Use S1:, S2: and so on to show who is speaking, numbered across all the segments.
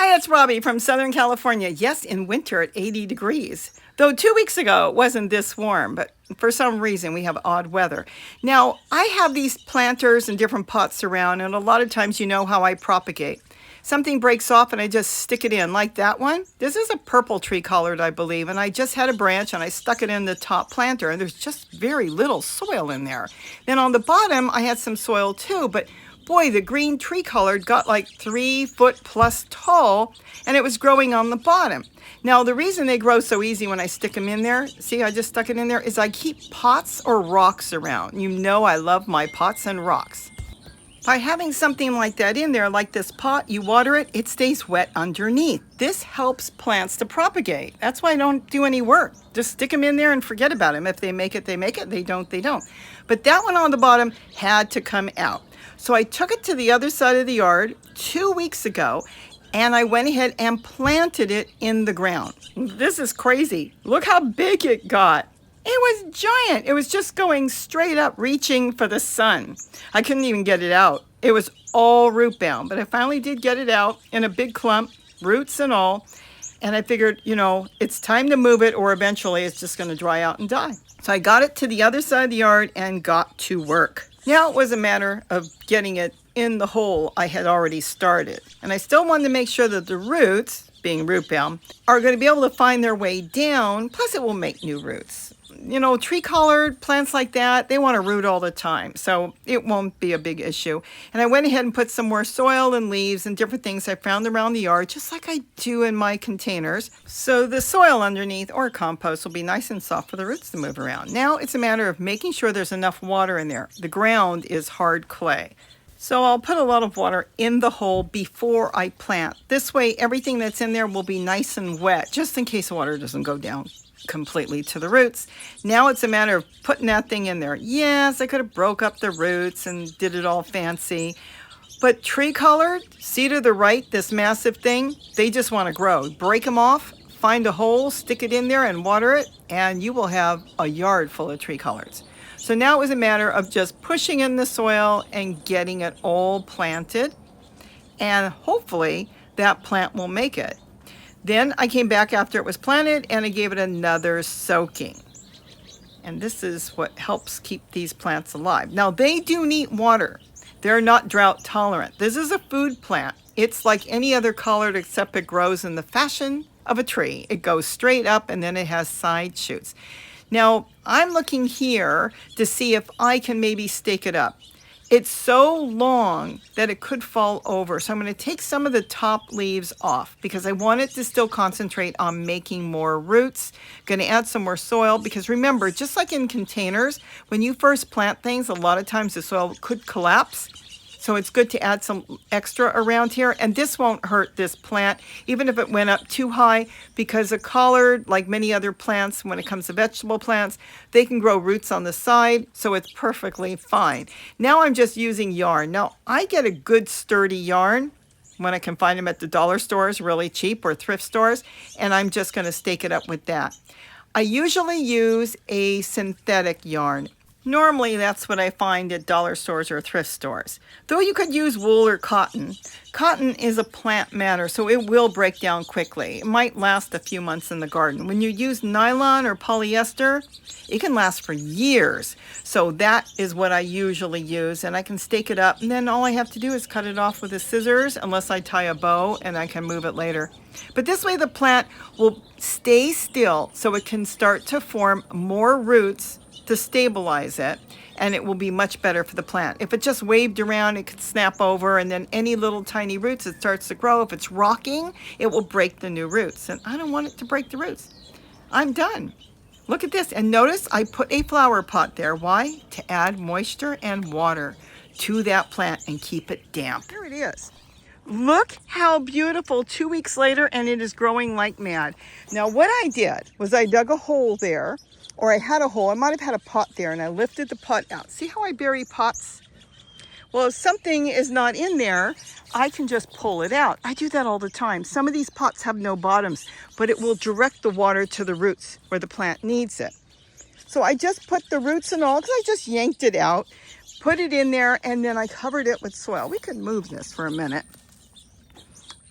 S1: Hi, it's Robbie from Southern California. Yes, in winter at 80 degrees. Though 2 weeks ago it wasn't this warm, but for some reason we have odd weather. Now, I have these planters and different pots around, and a lot of times you know how I propagate. Something breaks off and I just stick it in, like that one. This is a purple tree collard, I believe, and I just had a branch and I stuck it in the top planter, and there's just very little soil in there. Then on the bottom I had some soil too, but boy, the green tree collard got like 3 foot plus tall, and it was growing on the bottom. Now, the reason they grow so easy when I stick them in there, see, I just stuck it in there, is I keep pots or rocks around. You know I love my pots and rocks. By having something like that in there, like this pot, you water it, it stays wet underneath. This helps plants to propagate. That's why I don't do any work. Just stick them in there and forget about them. If they make it, they make it. They don't, they don't. But that one on the bottom had to come out. So I took it to the other side of the yard 2 weeks ago, and I went ahead and planted it in the ground. This is crazy. Look how big it got. It was giant. It was just going straight up, reaching for the sun. I couldn't even get it out. It was all root bound, but I finally did get it out in a big clump, roots and all. And I figured, you know, it's time to move it, or eventually it's just going to dry out and die. So I got it to the other side of the yard and got to work. Now it was a matter of getting it in the hole I had already started. And I still wanted to make sure that the roots, being root bound, are going to be able to find their way down. Plus it will make new roots. You know, tree collard, plants like that, they want to root all the time. So it won't be a big issue. And I went ahead and put some more soil and leaves and different things I found around the yard, just like I do in my containers. So the soil underneath, or compost, will be nice and soft for the roots to move around. Now it's a matter of making sure there's enough water in there. The ground is hard clay. So I'll put a lot of water in the hole before I plant. This way everything that's in there will be nice and wet, just in case the water doesn't go down completely to the roots. Now it's a matter of putting that thing in there. Yes, I could have broke up the roots and did it all fancy, but tree collard, see to the right, this massive thing, they just want to grow. Break them off, find a hole, stick it in there and water it, and you will have a yard full of tree collards. So now it was a matter of just pushing in the soil and getting it all planted, and hopefully that plant will make it. Then I came back after it was planted and I gave it another soaking. And this is what helps keep these plants alive. Now they do need water. They're not drought tolerant. This is a food plant. It's like any other collard except it grows in the fashion of a tree. It goes straight up and then it has side shoots. Now I'm looking here to see if I can maybe stake it up. It's so long that it could fall over. So I'm going to take some of the top leaves off because I want it to still concentrate on making more roots. Going to add some more soil because remember, just like in containers, when you first plant things, a lot of times the soil could collapse. So it's good to add some extra around here, and this won't hurt this plant, even if it went up too high, because a collard, like many other plants, when it comes to vegetable plants, they can grow roots on the side, so it's perfectly fine. Now I'm just using yarn. Now I get a good sturdy yarn when I can find them at the dollar stores, really cheap, or thrift stores, and I'm just going to stake it up with that. I usually use a synthetic yarn. Normally, that's what I find at dollar stores or thrift stores. Though you could use wool or cotton. Cotton is a plant matter, so it will break down quickly. It might last a few months in the garden. When you use nylon or polyester, it can last for years. So that is what I usually use, and I can stake it up, and then all I have to do is cut it off with the scissors, unless I tie a bow, and I can move it later. But this way the plant will stay still, so it can start to form more roots to stabilize it, and it will be much better for the plant. If it just waved around, it could snap over, and then any little tiny roots, it starts to grow. If it's rocking, it will break the new roots, and I don't want it to break the roots. I'm done. Look at this, and notice I put a flower pot there. Why? To add moisture and water to that plant and keep it damp. There it is. Look how beautiful 2 weeks later, and it is growing like mad. Now what I did was I dug a hole there, or I had a hole. I might have had a pot there, and I lifted the pot out. See how I bury pots? Well, if something is not in there, I can just pull it out. I do that all the time. Some of these pots have no bottoms, but it will direct the water to the roots where the plant needs it. So I just put the roots and all, because I just yanked it out, put it in there, and then I covered it with soil. We could move this for a minute.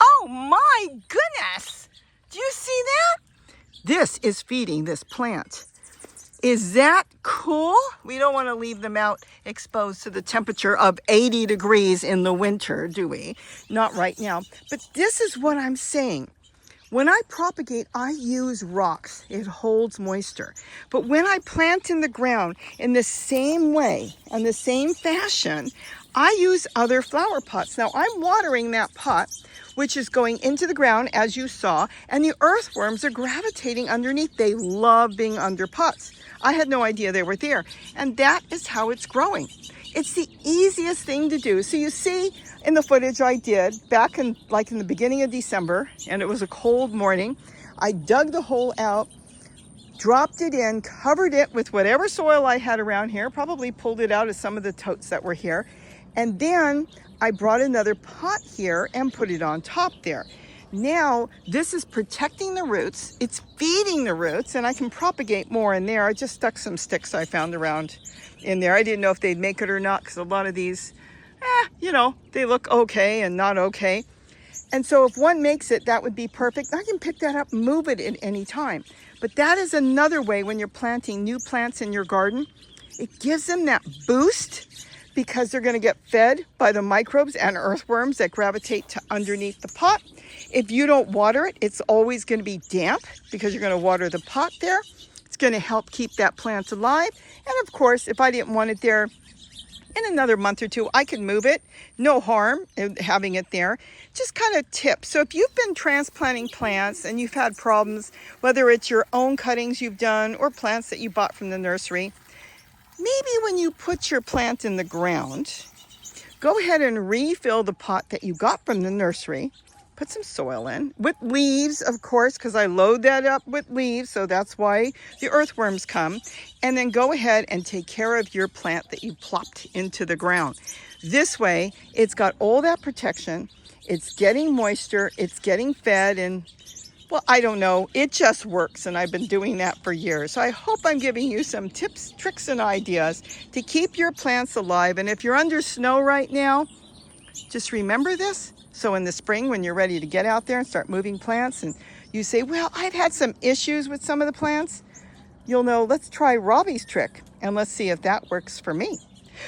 S1: Oh my, my goodness. Do you see that? This is feeding this plant. Is that cool? We don't want to leave them out exposed to the temperature of 80 degrees in the winter, do we? Not right now. But this is what I'm saying. When I propagate, I use rocks. It holds moisture. But when I plant in the ground in the same way, in the same fashion, I use other flower pots. Now I'm watering that pot, which is going into the ground, as you saw, and the earthworms are gravitating underneath. They love being under pots. I had no idea they were there. And that is how it's growing. It's the easiest thing to do. So you see in the footage I did back in the beginning of December, and it was a cold morning, I dug the hole out, dropped it in, covered it with whatever soil I had around here, probably pulled it out of some of the totes that were here. And then I brought another pot here and put it on top there. Now, this is protecting the roots, it's feeding the roots, and I can propagate more in there. I just stuck some sticks I found around in there. I didn't know if they'd make it or not, because a lot of these, you know, they look okay and not okay. And so if one makes it, that would be perfect. I can pick that up, move it at any time. But that is another way when you're planting new plants in your garden. It gives them that boost, because they're going to get fed by the microbes and earthworms that gravitate to underneath the pot. If you don't water it, it's always going to be damp, because you're going to water the pot there. It's going to help keep that plant alive. And of course, if I didn't want it there in another month or two, I could move it. No harm in having it there. Just kind of tips. So if you've been transplanting plants and you've had problems, whether it's your own cuttings you've done or plants that you bought from the nursery, maybe when you put your plant in the ground, go ahead and refill the pot that you got from the nursery. Put some soil in with leaves, of course, because I load that up with leaves. So that's why the earthworms come. And then go ahead and take care of your plant that you plopped into the ground. This way, it's got all that protection. It's getting moisture. It's getting fed. And, well, I don't know. It just works. And I've been doing that for years. So I hope I'm giving you some tips, tricks, and ideas to keep your plants alive. And if you're under snow right now, just remember this. So in the spring, when you're ready to get out there and start moving plants, and you say, well, I've had some issues with some of the plants, you'll know, let's try Robbie's trick, and let's see if that works for me.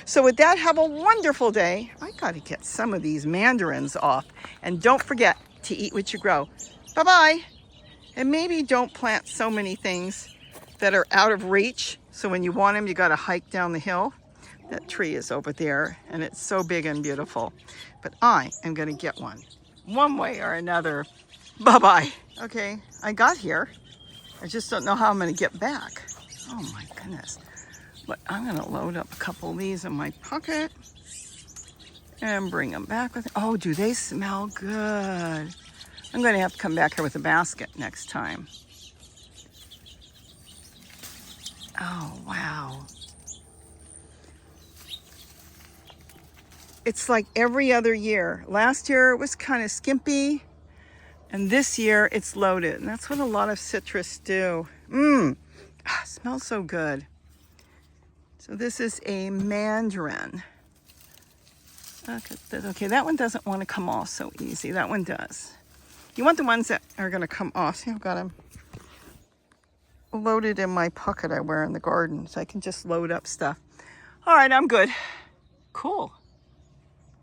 S1: So with that, have a wonderful day. I got to get some of these mandarins off. And don't forget to eat what you grow. Bye-bye. And maybe don't plant so many things that are out of reach. So when you want them, you got to hike down the hill. That tree is over there, and it's so big and beautiful. But I am going to get one way or another. Bye-bye. Okay, I got here. I just don't know how I'm going to get back. Oh, my goodness. But I'm going to load up a couple of these in my pocket and bring them back with me. Oh, do they smell good? I'm going to have to come back here with a basket next time. Oh, wow. It's like every other year. Last year it was kind of skimpy, and this year it's loaded. And that's what a lot of citrus do. Smells so good. So this is a mandarin. Okay, that one doesn't want to come off so easy. That one does. You want the ones that are going to come off. See, I've got them loaded in my pocket I wear in the garden, so I can just load up stuff. All right, I'm good. Cool.